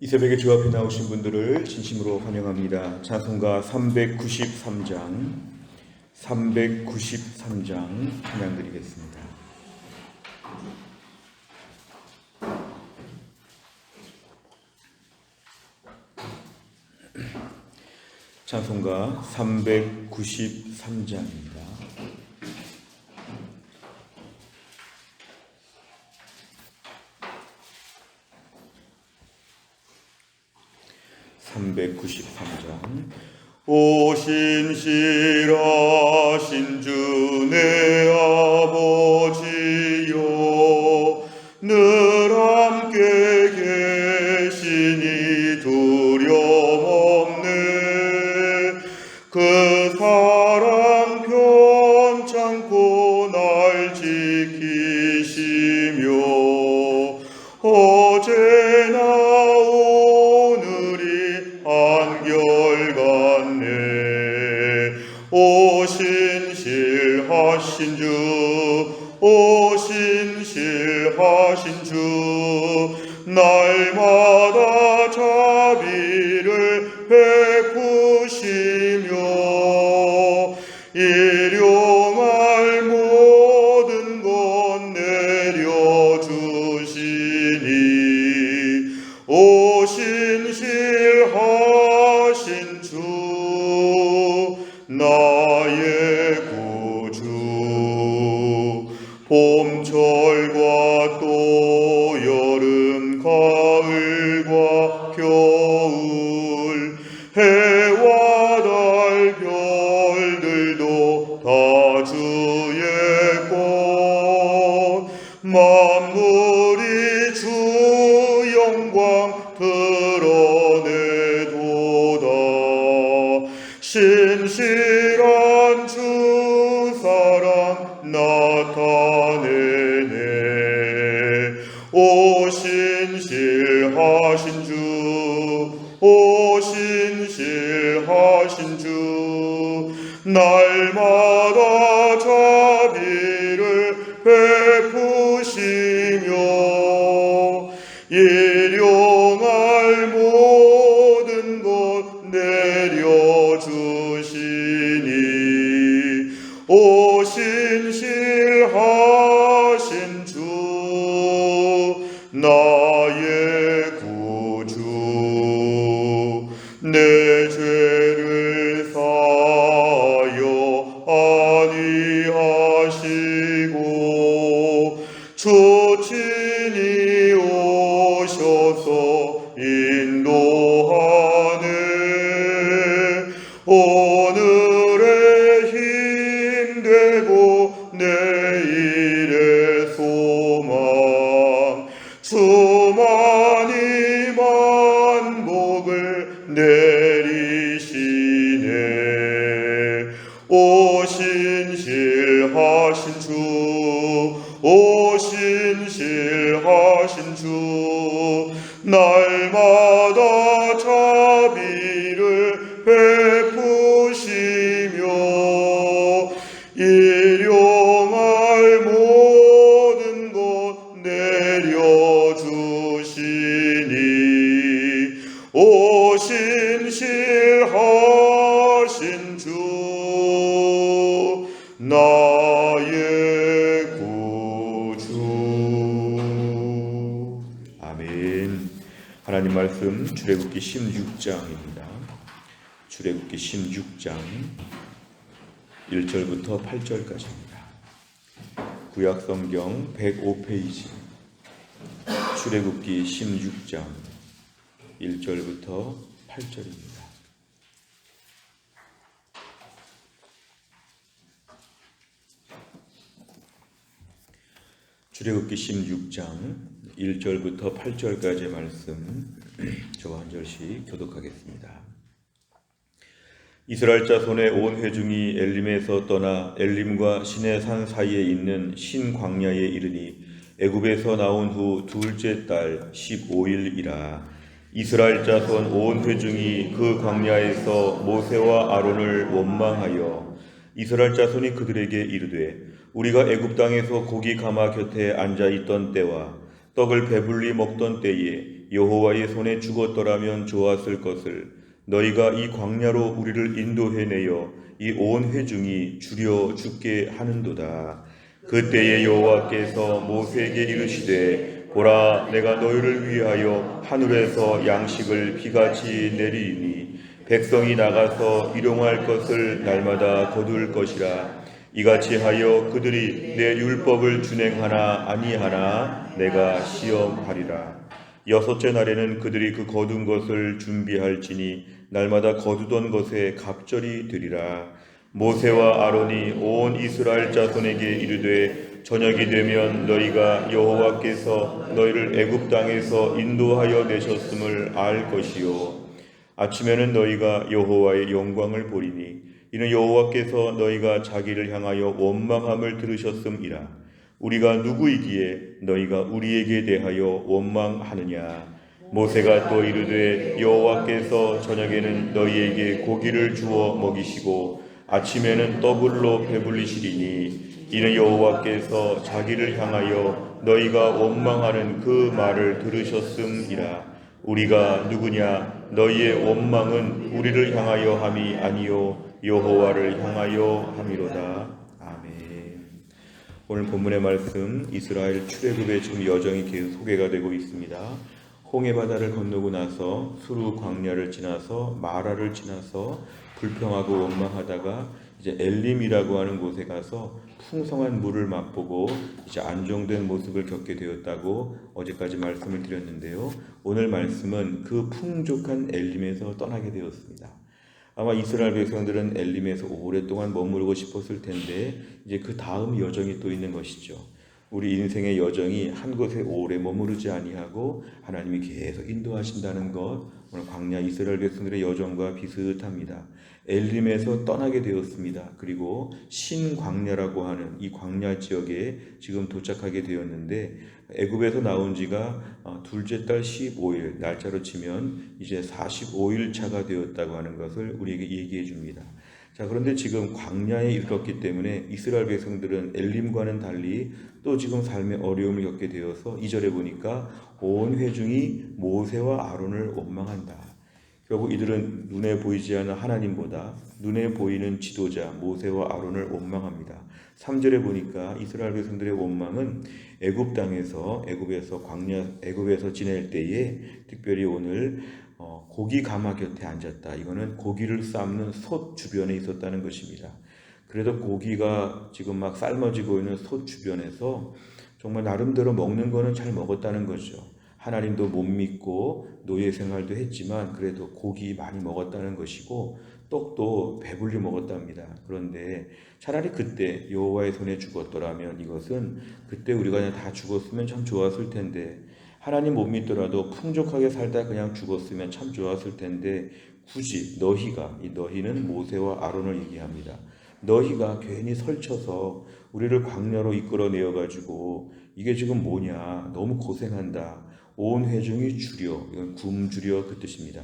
이 새벽에 주 앞에 나오신 분들을 진심으로 환영합니다. 찬송가 393장 찬양 드리겠습니다. 찬송가 393장입니다. 오 신실하신 주 내 아버지여, 늘 함께 계시니 두려움 없네. 그 사랑 편찮고 날 지키시며 어제나 오늘이 한결같네. 오 신실하신 주, 오 신실하신 주, 날마다 자비를 베푸시며 일용할 모든 것 내려주시니, 오 신실하신 주, 나의 구주. 봄철과 또 여름 가을과 겨울, 해와 달 별들도 다 주의 것, 만물이 주 영광 드러내도다. 신실한 주 사랑 나타내네. 오 신실하신 주, 오 신실하신 주, 날마다 자비를 베푸시며 일용할 모든 것 내려주시니, 오 신실하신 주, 나의 구주. 내 죄를 사하여 안위하시고 주 친히 오셔서 인도하네. 오늘의 힘되고 내일의 소망, 주만이 만복을 내리시네. 오 신실하신 주, 오 신실하신 주, 날마다 자비를 베푸시며 일용할 모든 것 내려주시니, 오 신실하신 주, 나의 구주. 아멘. 하나님 말씀 출애굽기 16장입니다. 출애굽기 16장 1절부터 8절까지입니다. 구약 성경 105페이지 출애굽기 16장 1절부터 8절입니다. 출애굽기 16장 1절부터 8절까지의 말씀 저와 한 절씩 교독하겠습니다. 이스라엘 자손의 온 회중이 엘림에서 떠나 엘림과 시내 산 사이에 있는 신 광야에 이르니 애굽에서 나온 후 둘째 달 15일이라. 이스라엘 자손 온 회중이 그 광야에서 모세와 아론을 원망하여 이스라엘 자손이 그들에게 이르되, 우리가 애굽 땅에서 고기 가마 곁에 앉아 있던 때와 떡을 배불리 먹던 때에 여호와의 손에 죽었더라면 좋았을 것을 너희가 이 광야로 우리를 인도해내어 이 온 회중이 줄여 죽게 하는도다. 그때에 여호와께서 모세에게 이르시되 보라 내가 너희를 위하여 하늘에서 양식을 비같이 내리니 백성이 나가서 일용할 것을 날마다 거둘 것이라. 이같이 하여 그들이 내 율법을 준행하나 아니하나 내가 시험하리라. 여섯째 날에는 그들이 그 거둔 것을 준비할지니 날마다 거두던 것에 갑절이 되리라. 모세와 아론이 온 이스라엘 자손에게 이르되 저녁이 되면 너희가 여호와께서 너희를 애굽 땅에서 인도하여 내셨음을 알 것이요 아침에는 너희가 여호와의 영광을 보리니 이는 여호와께서 너희가 자기를 향하여 원망함을 들으셨음이라. 우리가 누구이기에 너희가 우리에게 대하여 원망하느냐. 모세가 또 이르되 여호와께서 저녁에는 너희에게 고기를 주어 먹이시고 아침에는 떡으로 배불리시리니 이는 여호와께서 자기를 향하여 너희가 원망하는 그 말을 들으셨음이라. 우리가 누구냐? 너희의 원망은 우리를 향하여 함이 아니요 여호와를 향하여 함이로다. 아멘. 오늘 본문의 말씀 이스라엘 출애굽의 지금 여정이 계속 소개가 되고 있습니다. 홍해 바다를 건너고 나서 수르 광야를 지나서 마라를 지나서 불평하고 원망하다가 이제 엘림이라고 하는 곳에 가서 풍성한 물을 맛보고 이제 안정된 모습을 겪게 되었다고 어제까지 말씀을 드렸는데요. 오늘 말씀은 그 풍족한 엘림에서 떠나게 되었습니다. 아마 이스라엘 백성들은 엘림에서 오랫동안 머무르고 싶었을 텐데 이제 그 다음 여정이 또 있는 것이죠. 우리 인생의 여정이 한 곳에 오래 머무르지 아니하고 하나님이 계속 인도하신다는 것, 오늘 광야 이스라엘 백성들의 여정과 비슷합니다. 엘림에서 떠나게 되었습니다. 그리고 신광야라고 하는 이 광야 지역에 지금 도착하게 되었는데 애굽에서 나온 지가 둘째 달 15일 날짜로 치면 이제 45일 차가 되었다고 하는 것을 우리에게 얘기해 줍니다. 자, 그런데 지금 광야에 이르렀기 때문에 이스라엘 백성들은 엘림과는 달리 또 지금 삶의 어려움을 겪게 되어서 2절에 보니까 온 회중이 모세와 아론을 원망한다. 결국 이들은 눈에 보이지 않는 하나님보다 눈에 보이는 지도자 모세와 아론을 원망합니다. 3절에 보니까 이스라엘 백성들의 원망은 애굽 땅에서 애굽에서 지낼 때에 특별히 오늘 고기 가마 곁에 앉았다. 이거는 고기를 삶는 솥 주변에 있었다는 것입니다. 그래도 고기가 지금 막 삶아지고 있는 솥 주변에서 정말 나름대로 먹는 거는 잘 먹었다는 거죠. 하나님도 못 믿고 노예 생활도 했지만 그래도 고기 많이 먹었다는 것이고 떡도 배불리 먹었답니다. 그런데 차라리 그때 여호와의 손에 죽었더라면 이것은 그때 우리가 그냥 다 죽었으면 참 좋았을 텐데 하나님 못 믿더라도 풍족하게 살다 그냥 죽었으면 참 좋았을 텐데 굳이 너희가, 이 너희는 모세와 아론을 얘기합니다. 너희가 괜히 설쳐서 우리를 광야로 이끌어내어가지고 이게 지금 뭐냐, 너무 고생한다. 온 회중이 줄여, 이건 굶주려 그 뜻입니다.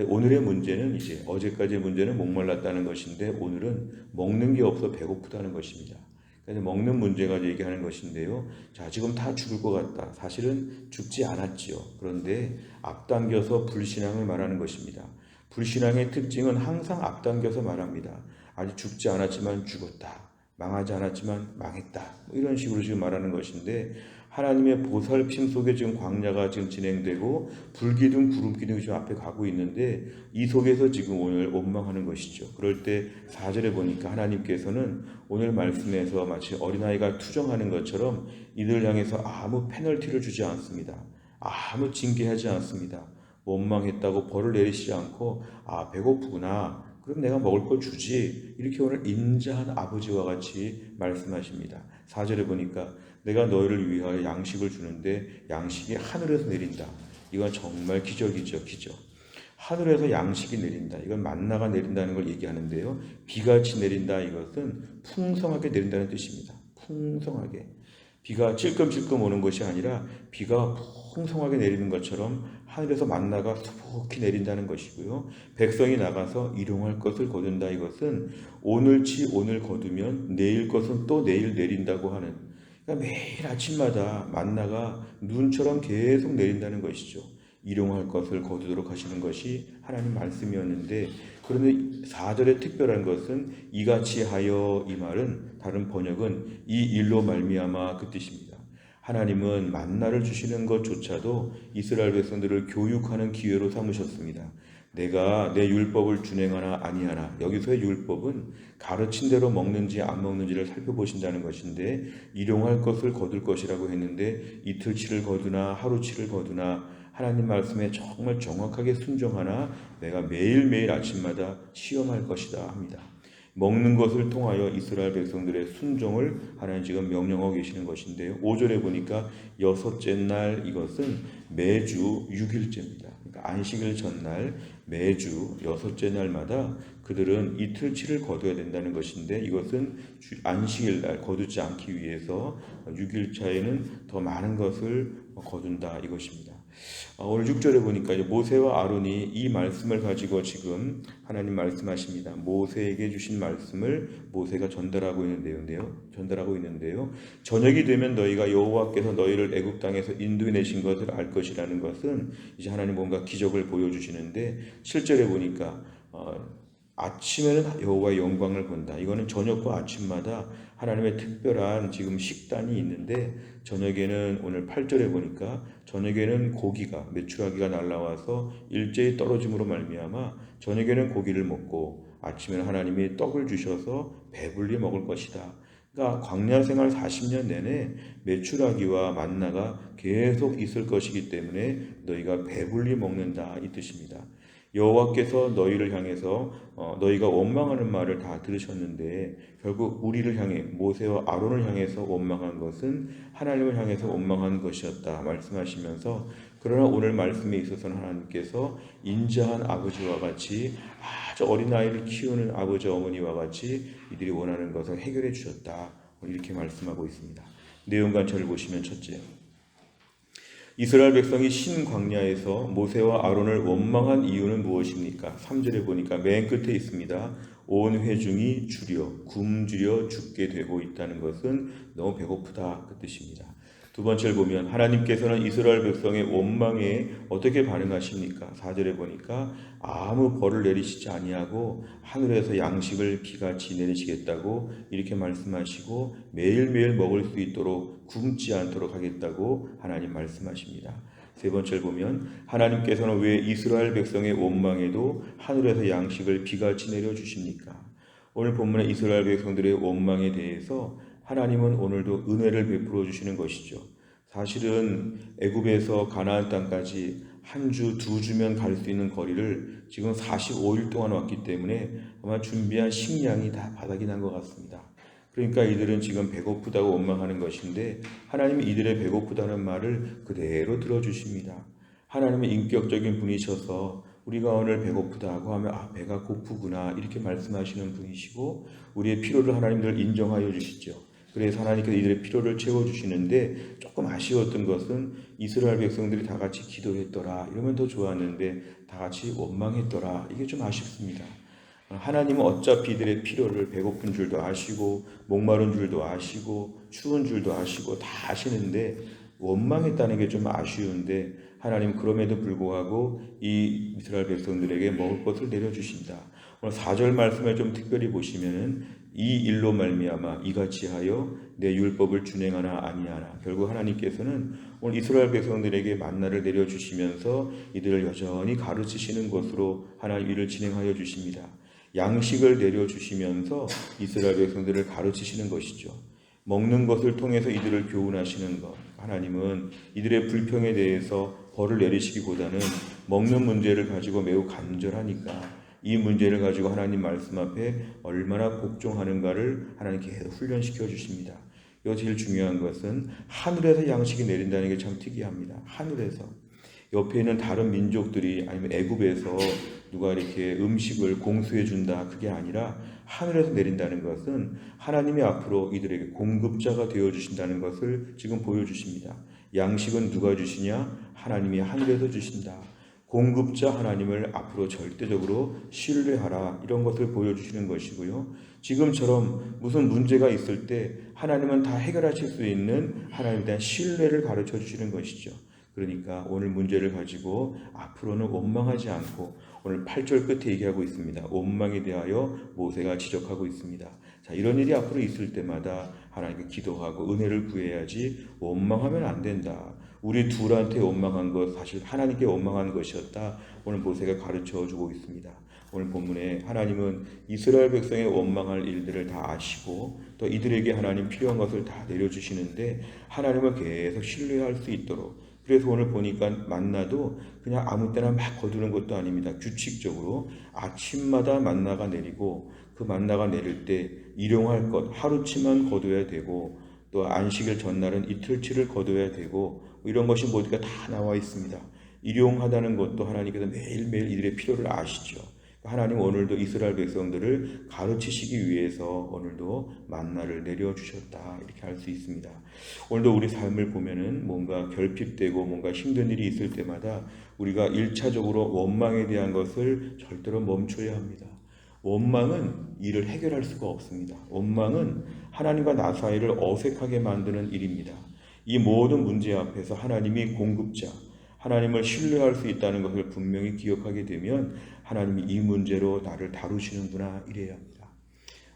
오늘의 문제는 이제 어제까지의 문제는 목말랐다는 것인데 오늘은 먹는 게 없어 배고프다는 것입니다. 그래서 먹는 문제가 얘기하는 것인데요. 자, 지금 다 죽을 것 같다. 사실은 죽지 않았지요. 그런데 앞당겨서 불신앙을 말하는 것입니다. 불신앙의 특징은 항상 앞당겨서 말합니다. 아직 죽지 않았지만 죽었다. 망하지 않았지만 망했다. 이런 식으로 지금 말하는 것인데 하나님의 보살핌 속에 지금 광야가 지금 진행되고 불기둥 구름기둥이 지금 앞에 가고 있는데 이 속에서 지금 오늘 원망하는 것이죠. 그럴 때 4절에 보니까 하나님께서는 오늘 말씀에서 마치 어린아이가 투정하는 것처럼 이들 향해서 아무 페널티를 주지 않습니다. 아무 징계하지 않습니다. 원망했다고 벌을 내리시지 않고 배고프구나. 그럼 내가 먹을 걸 주지. 이렇게 오늘 인자한 아버지와 같이 말씀하십니다. 4절에 보니까 내가 너희를 위하여 양식을 주는데 양식이 하늘에서 내린다. 이건 정말 기적이죠. 기적. 하늘에서 양식이 내린다. 이건 만나가 내린다는 걸 얘기하는데요. 비같이 내린다. 이것은 풍성하게 내린다는 뜻입니다. 풍성하게. 비가 찔끔찔끔 오는 것이 아니라 비가 풍성하게 내리는 것처럼 하늘에서 만나가 수북히 내린다는 것이고요. 백성이 나가서 일용할 것을 거둔다. 이것은 오늘치 오늘 거두면 내일 것은 또 내일 내린다고 하는, 그러니까 매일 아침마다 만나가 눈처럼 계속 내린다는 것이죠. 일용할 것을 거두도록 하시는 것이 하나님 말씀이었는데, 그런데 4절의 특별한 것은 이같이 하여, 이 말은 다른 번역은 이 일로 말미암아 그 뜻입니다. 하나님은 만나를 주시는 것조차도 이스라엘 백성들을 교육하는 기회로 삼으셨습니다. 내가 내 율법을 준행하나 아니하나, 여기서의 율법은 가르친 대로 먹는지 안 먹는지를 살펴보신다는 것인데, 일용할 것을 거둘 것이라고 했는데 이틀치를 거두나 하루치를 거두나 하나님 말씀에 정말 정확하게 순종하나 내가 매일매일 아침마다 시험할 것이다 합니다. 먹는 것을 통하여 이스라엘 백성들의 순종을 하나님 지금 명령하고 계시는 것인데요. 5절에 보니까 여섯째 날, 이것은 매주 6일째입니다. 그러니까 안식일 전날 매주 여섯째 날마다 그들은 이틀치를 거둬야 된다는 것인데, 이것은 안식일 날 거두지 않기 위해서 6일차에는 더 많은 것을 거둔다 이것입니다. 오늘 6절에 보니까 모세와 아론이 이 말씀을 가지고 지금 하나님 말씀하십니다. 모세에게 주신 말씀을 모세가 전달하고 있는데요. 저녁이 되면 너희가 여호와께서 너희를 애굽 땅에서 인도해내신 것을 알 것이라는 것은 이제 하나님 뭔가 기적을 보여주시는데, 7절에 보니까 아침에는 여호와의 영광을 본다. 이거는 저녁과 아침마다 하나님의 특별한 지금 식단이 있는데, 저녁에는 오늘 8절에 보니까 저녁에는 고기가, 메추라기가 날라와서 일제히 떨어짐으로 말미암아 저녁에는 고기를 먹고 아침에는 하나님이 떡을 주셔서 배불리 먹을 것이다. 그러니까 광야 생활 40년 내내 메추라기와 만나가 계속 있을 것이기 때문에 너희가 배불리 먹는다 이 뜻입니다. 여호와께서 너희를 향해서 너희가 원망하는 말을 다 들으셨는데, 결국 우리를 향해, 모세와 아론을 향해서 원망한 것은 하나님을 향해서 원망한 것이었다 말씀하시면서, 그러나 오늘 말씀에 있어서는 하나님께서 인자한 아버지와 같이, 아주 어린아이를 키우는 아버지 어머니와 같이 이들이 원하는 것을 해결해 주셨다 이렇게 말씀하고 있습니다. 내용 관찰을 보시면, 첫째, 이스라엘 백성이 신광야에서 모세와 아론을 원망한 이유는 무엇입니까? 3절에 보니까 맨 끝에 있습니다. 온 회중이 굶주려 죽게 되고 있다는 것은 너무 배고프다 그 뜻입니다. 두 번째를 보면 하나님께서는 이스라엘 백성의 원망에 어떻게 반응하십니까? 4절에 보니까 아무 벌을 내리시지 아니하고 하늘에서 양식을 비같이 내리시겠다고 이렇게 말씀하시고, 매일매일 먹을 수 있도록 굶지 않도록 하겠다고 하나님 말씀하십니다. 세 번째를 보면 하나님께서는 왜 이스라엘 백성의 원망에도 하늘에서 양식을 비같이 내려주십니까? 오늘 본문의 이스라엘 백성들의 원망에 대해서 하나님은 오늘도 은혜를 베풀어 주시는 것이죠. 사실은 애굽에서 가나안 땅까지 한 주, 두 주면 갈 수 있는 거리를 지금 45일 동안 왔기 때문에 아마 준비한 식량이 다 바닥이 난 것 같습니다. 그러니까 이들은 지금 배고프다고 원망하는 것인데, 하나님이 이들의 배고프다는 말을 그대로 들어주십니다. 하나님은 인격적인 분이셔서 우리가 오늘 배고프다고 하면 배가 고프구나 이렇게 말씀하시는 분이시고, 우리의 필요를 하나님들 인정하여 주시죠. 그래서 하나님께서 이들의 필요를 채워주시는데, 조금 아쉬웠던 것은 이스라엘 백성들이 다 같이 기도했더라 이러면 더 좋았는데 다 같이 원망했더라, 이게 좀 아쉽습니다. 하나님은 어차피 이들의 필요를, 배고픈 줄도 아시고 목마른 줄도 아시고 추운 줄도 아시고 다 아시는데 원망했다는 게 좀 아쉬운데, 하나님 그럼에도 불구하고 이 이스라엘 백성들에게 먹을 것을 내려주신다. 오늘 4절 말씀을 좀 특별히 보시면은 이 일로 말미암아 이같이 하여 내 율법을 준행하나 아니하나, 결국 하나님께서는 오늘 이스라엘 백성들에게 만나를 내려주시면서 이들을 여전히 가르치시는 것으로 하나님 일을 진행하여 주십니다. 양식을 내려주시면서 이스라엘 백성들을 가르치시는 것이죠. 먹는 것을 통해서 이들을 교훈하시는 것. 하나님은 이들의 불평에 대해서 벌을 내리시기보다는 먹는 문제를 가지고 매우 간절하니까 이 문제를 가지고 하나님 말씀 앞에 얼마나 복종하는가를 하나님께 훈련시켜 주십니다. 여기서 제일 중요한 것은 하늘에서 양식이 내린다는 게 참 특이합니다. 하늘에서. 옆에 있는 다른 민족들이 아니면 애굽에서 누가 이렇게 음식을 공수해 준다, 그게 아니라 하늘에서 내린다는 것은 하나님이 앞으로 이들에게 공급자가 되어 주신다는 것을 지금 보여주십니다. 양식은 누가 주시냐? 하나님이 하늘에서 주신다. 공급자 하나님을 앞으로 절대적으로 신뢰하라, 이런 것을 보여주시는 것이고요. 지금처럼 무슨 문제가 있을 때 하나님은 다 해결하실 수 있는 하나님에 대한 신뢰를 가르쳐 주시는 것이죠. 그러니까 오늘 문제를 가지고 앞으로는 원망하지 않고, 오늘 8절 끝에 얘기하고 있습니다. 원망에 대하여 모세가 지적하고 있습니다. 자, 이런 일이 앞으로 있을 때마다 하나님께 기도하고 은혜를 구해야지 원망하면 안 된다. 우리 둘한테 원망한 것 사실 하나님께 원망한 것이었다. 오늘 모세가 가르쳐 주고 있습니다. 오늘 본문에 하나님은 이스라엘 백성의 원망할 일들을 다 아시고 또 이들에게 하나님 필요한 것을 다 내려주시는데 하나님을 계속 신뢰할 수 있도록, 그래서 오늘 보니까 만나도 그냥 아무 때나 막 거두는 것도 아닙니다. 규칙적으로 아침마다 만나가 내리고 그 만나가 내릴 때 일용할 것 하루치만 거둬야 되고, 또 안식일 전날은 이틀치를 거둬야 되고, 이런 것이 모두가 다 나와 있습니다. 일용하다는 것도 하나님께서 매일매일 이들의 필요를 아시죠. 하나님 오늘도 이스라엘 백성들을 가르치시기 위해서 오늘도 만나를 내려주셨다, 이렇게 할 수 있습니다. 오늘도 우리 삶을 보면은 뭔가 결핍되고 뭔가 힘든 일이 있을 때마다 우리가 1차적으로 원망에 대한 것을 절대로 멈춰야 합니다. 원망은 일을 해결할 수가 없습니다. 원망은 하나님과 나 사이를 어색하게 만드는 일입니다. 이 모든 문제 앞에서 하나님이 공급자, 하나님을 신뢰할 수 있다는 것을 분명히 기억하게 되면 하나님이 이 문제로 나를 다루시는구나, 이래야 합니다.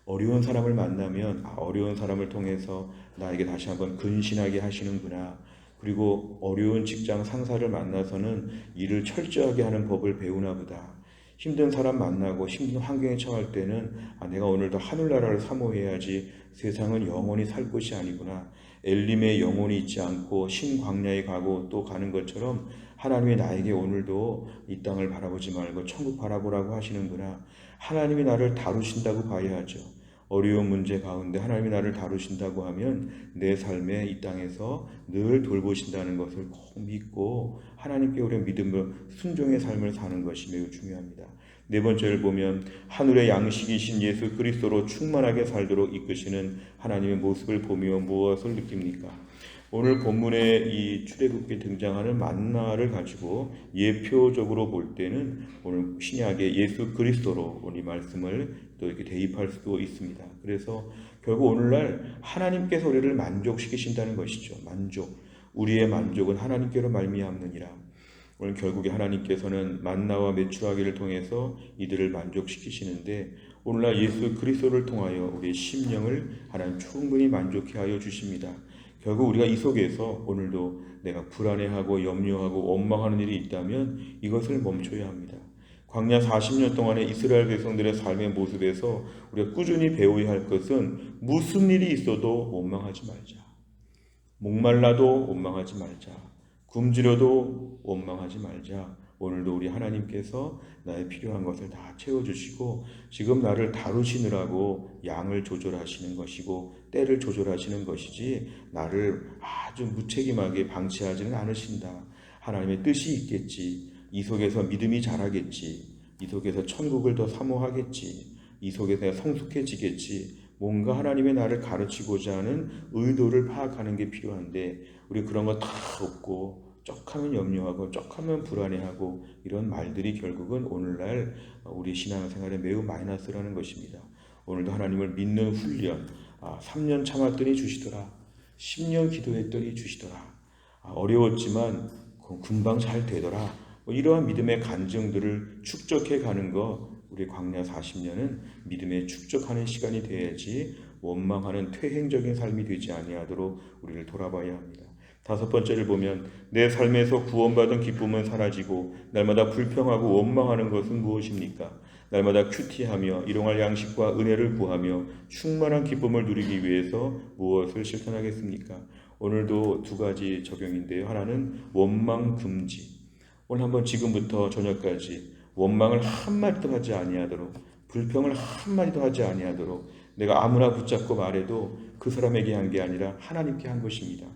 어려운 사람을 만나면 어려운 사람을 통해서 나에게 다시 한번 근신하게 하시는구나. 그리고 어려운 직장 상사를 만나서는 일을 철저하게 하는 법을 배우나 보다. 힘든 사람 만나고 힘든 환경에 처할 때는 내가 오늘도 하늘나라를 사모해야지, 세상은 영원히 살 곳이 아니구나. 엘림에 영원히 있지 않고 신광야에 가고 또 가는 것처럼 하나님이 나에게 오늘도 이 땅을 바라보지 말고 천국 바라보라고 하시는구나. 하나님이 나를 다루신다고 봐야죠. 어려운 문제 가운데 하나님이 나를 다루신다고 하면 내 삶에 이 땅에서 늘 돌보신다는 것을 꼭 믿고 하나님께 우리의 믿음으로 순종의 삶을 사는 것이 매우 중요합니다. 네 번째를 보면 하늘의 양식이신 예수 그리스도로 충만하게 살도록 이끄시는 하나님의 모습을 보며 무엇을 느낍니까? 오늘 본문에 이 출애굽기에 등장하는 만나를 가지고 예표적으로 볼 때는 오늘 신약의 예수 그리스도로 우리 말씀을 또 이렇게 대입할 수도 있습니다. 그래서 결국 오늘날 하나님께서 우리를 만족시키신다는 것이죠. 만족. 우리의 만족은 하나님께로 말미암느니라. 오늘 결국에 하나님께서는 만나와 메추라기를 통해서 이들을 만족시키시는데, 오늘날 예수 그리스도를 통하여 우리의 심령을 하나님 충분히 만족해 하여 주십니다. 결국 우리가 이 속에서 오늘도 내가 불안해하고 염려하고 원망하는 일이 있다면 이것을 멈춰야 합니다. 광야 40년 동안의 이스라엘 백성들의 삶의 모습에서 우리가 꾸준히 배워야 할 것은 무슨 일이 있어도 원망하지 말자. 목말라도 원망하지 말자. 굶주려도 원망하지 말자. 오늘도 우리 하나님께서 나의 필요한 것을 다 채워주시고 지금 나를 다루시느라고 양을 조절하시는 것이고 때를 조절하시는 것이지 나를 아주 무책임하게 방치하지는 않으신다. 하나님의 뜻이 있겠지. 이 속에서 믿음이 자라겠지. 이 속에서 천국을 더 사모하겠지. 이 속에서 내가 성숙해지겠지. 뭔가 하나님의 나를 가르치고자 하는 의도를 파악하는 게 필요한데 우리 그런 거 다 없고 쪽하면 염려하고 쪽하면 불안해하고 이런 말들이 결국은 오늘날 우리 신앙생활에 매우 마이너스라는 것입니다. 오늘도 하나님을 믿는 훈련, 3년 참았더니 주시더라. 10년 기도했더니 주시더라. 어려웠지만 금방 잘 되더라. 이러한 믿음의 간증들을 축적해 가는 거, 우리 광야 40년은 믿음에 축적하는 시간이 돼야지 원망하는 퇴행적인 삶이 되지 아니하도록 우리를 돌아봐야 합니다. 다섯 번째를 보면 내 삶에서 구원받은 기쁨은 사라지고 날마다 불평하고 원망하는 것은 무엇입니까? 날마다 큐티하며 일용할 양식과 은혜를 구하며 충만한 기쁨을 누리기 위해서 무엇을 실천하겠습니까? 오늘도 두 가지 적용인데요. 하나는 원망 금지. 오늘 한번 지금부터 저녁까지 원망을 한마디도 하지 아니하도록, 불평을 한마디도 하지 아니하도록, 내가 아무나 붙잡고 말해도 그 사람에게 한 게 아니라 하나님께 한 것입니다.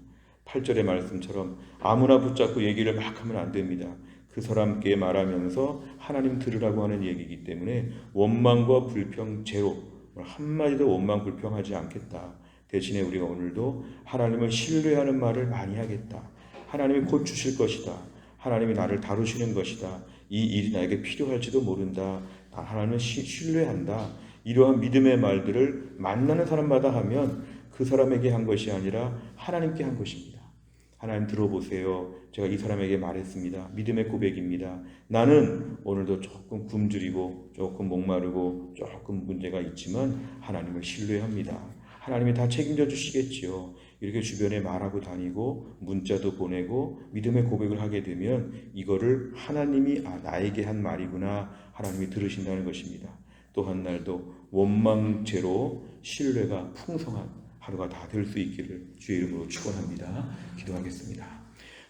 8절의 말씀처럼 아무나 붙잡고 얘기를 막 하면 안 됩니다. 그 사람께 말하면서 하나님 들으라고 하는 얘기이기 때문에 원망과 불평 제로, 한마디도 원망 불평하지 않겠다. 대신에 우리가 오늘도 하나님을 신뢰하는 말을 많이 하겠다. 하나님이 곧 주실 것이다. 하나님이 나를 다루시는 것이다. 이 일이 나에게 필요할지도 모른다. 하나님을 신뢰한다. 이러한 믿음의 말들을 만나는 사람마다 하면 그 사람에게 한 것이 아니라 하나님께 한 것입니다. 하나님 들어보세요. 제가 이 사람에게 말했습니다. 믿음의 고백입니다. 나는 오늘도 조금 굶주리고 조금 목마르고 조금 문제가 있지만 하나님을 신뢰합니다. 하나님이 다 책임져 주시겠지요. 이렇게 주변에 말하고 다니고 문자도 보내고 믿음의 고백을 하게 되면 이거를 하나님이 나에게 한 말이구나, 하나님이 들으신다는 것입니다. 또 한 날도 원망제로 신뢰가 풍성한 하루가 다 될 수 있기를 주의 이름으로 축원합니다. 기도하겠습니다.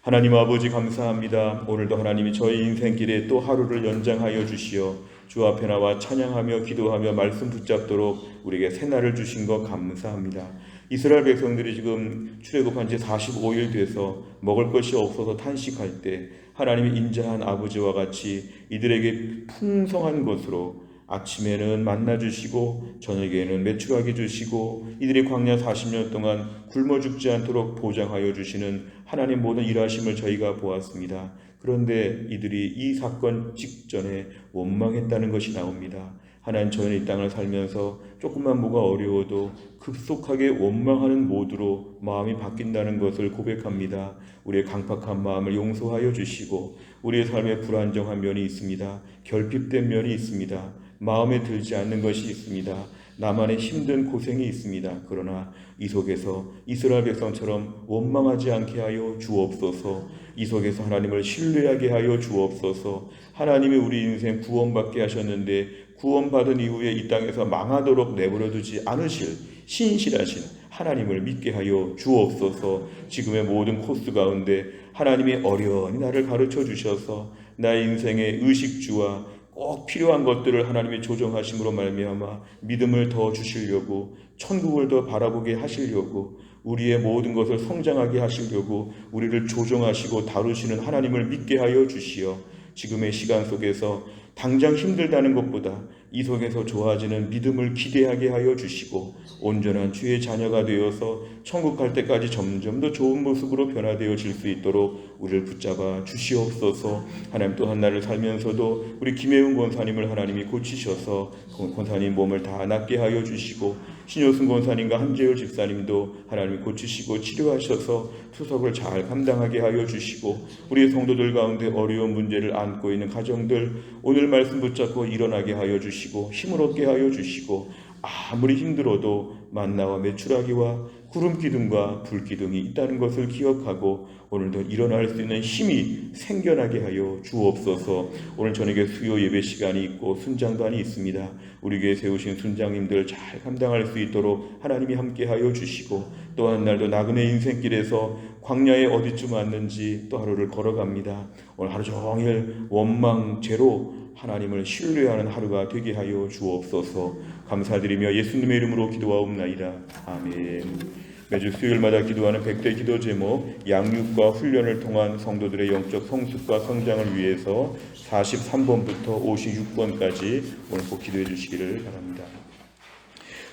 하나님 아버지 감사합니다. 오늘도 하나님이 저희 인생길에 또 하루를 연장하여 주시어 주 앞에 나와 찬양하며 기도하며 말씀 붙잡도록 우리에게 새날을 주신 것 감사합니다. 이스라엘 백성들이 지금 출애굽한 지 45일 돼서 먹을 것이 없어서 탄식할 때 하나님이 인자한 아버지와 같이 이들에게 풍성한 것으로 아침에는 만나 주시고 저녁에는 메추라기 주시고 이들이 광야 40년 동안 굶어 죽지 않도록 보장하여 주시는 하나님 모든 일하심을 저희가 보았습니다. 그런데 이들이 이 사건 직전에 원망했다는 것이 나옵니다. 하나님, 저희는 이 땅을 살면서 조금만 뭐가 어려워도 급속하게 원망하는 모드로 마음이 바뀐다는 것을 고백합니다. 우리의 강팍한 마음을 용서하여 주시고 우리의 삶에 불안정한 면이 있습니다. 결핍된 면이 있습니다. 마음에 들지 않는 것이 있습니다. 나만의 힘든 고생이 있습니다. 그러나 이 속에서 이스라엘 백성처럼 원망하지 않게 하여 주옵소서. 이 속에서 하나님을 신뢰하게 하여 주옵소서. 하나님이 우리 인생 구원받게 하셨는데 구원받은 이후에 이 땅에서 망하도록 내버려두지 않으실 신실하신 하나님을 믿게 하여 주옵소서. 지금의 모든 코스 가운데 하나님이 어련히 나를 가르쳐 주셔서 나의 인생의 의식주와 꼭 필요한 것들을 하나님이 조정하심으로 말미암아 믿음을 더 주시려고, 천국을 더 바라보게 하시려고, 우리의 모든 것을 성장하게 하시려고 우리를 조정하시고 다루시는 하나님을 믿게 하여 주시어 지금의 시간 속에서 당장 힘들다는 것보다 이 속에서 좋아지는 믿음을 기대하게 하여 주시고 온전한 주의 자녀가 되어서 천국 갈 때까지 점점 더 좋은 모습으로 변화되어질 수 있도록 우리를 붙잡아 주시옵소서. 하나님, 또 한 날을 살면서도 우리 김혜훈 권사님을 하나님이 고치셔서 권사님 몸을 다 낫게 하여 주시고 신효승 권사님과 한재율 집사님도 하나님이 고치시고 치료하셔서 투석을 잘 감당하게 하여 주시고 우리의 성도들 가운데 어려운 문제를 안고 있는 가정들 오늘 말씀 붙잡고 일어나게 하여 주시고 힘을 얻게 하여 주시고 아무리 힘들어도 만나와 메추라기와 구름 기둥과 불 기둥이 있다는 것을 기억하고 오늘도 일어날 수 있는 힘이 생겨나게 하여 주옵소서. 오늘 저녁에 수요 예배 시간이 있고 순장단이 있습니다. 우리 교회 세우신 순장님들 잘 감당할 수 있도록 하나님이 함께 하여 주시고 또 한 날도 나그네 인생길에서 광야에 어디쯤 왔는지 또 하루를 걸어갑니다. 오늘 하루 종일 원망제로 하나님을 신뢰하는 하루가 되게 하여 주옵소서. 감사드리며 예수님의 이름으로 기도하옵나이다. 아멘. 매주 수요일마다 기도하는 100대 기도 제목 양육과 훈련을 통한 성도들의 영적 성숙과 성장을 위해서 43번부터 56번까지 오늘 꼭 기도해 주시기를 바랍니다.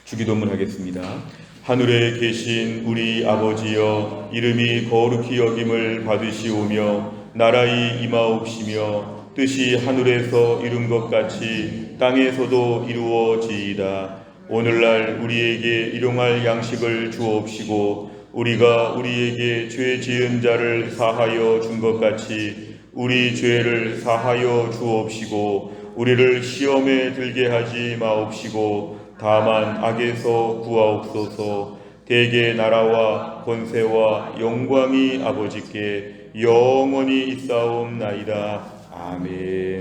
주기도문 하겠습니다. 하늘에 계신 우리 아버지여, 이름이 거룩히 여김을 받으시오며 나라의 임하옵시며 뜻이 하늘에서 이룬 것 같이 땅에서도 이루어지이다. 오늘날 우리에게 일용할 양식을 주옵시고 우리가 우리에게 죄 지은 자를 사하여 준 것 같이 우리 죄를 사하여 주옵시고 우리를 시험에 들게 하지 마옵시고 다만 악에서 구하옵소서. 대개 나라와 권세와 영광이 아버지께 영원히 있사옵나이다. 아멘.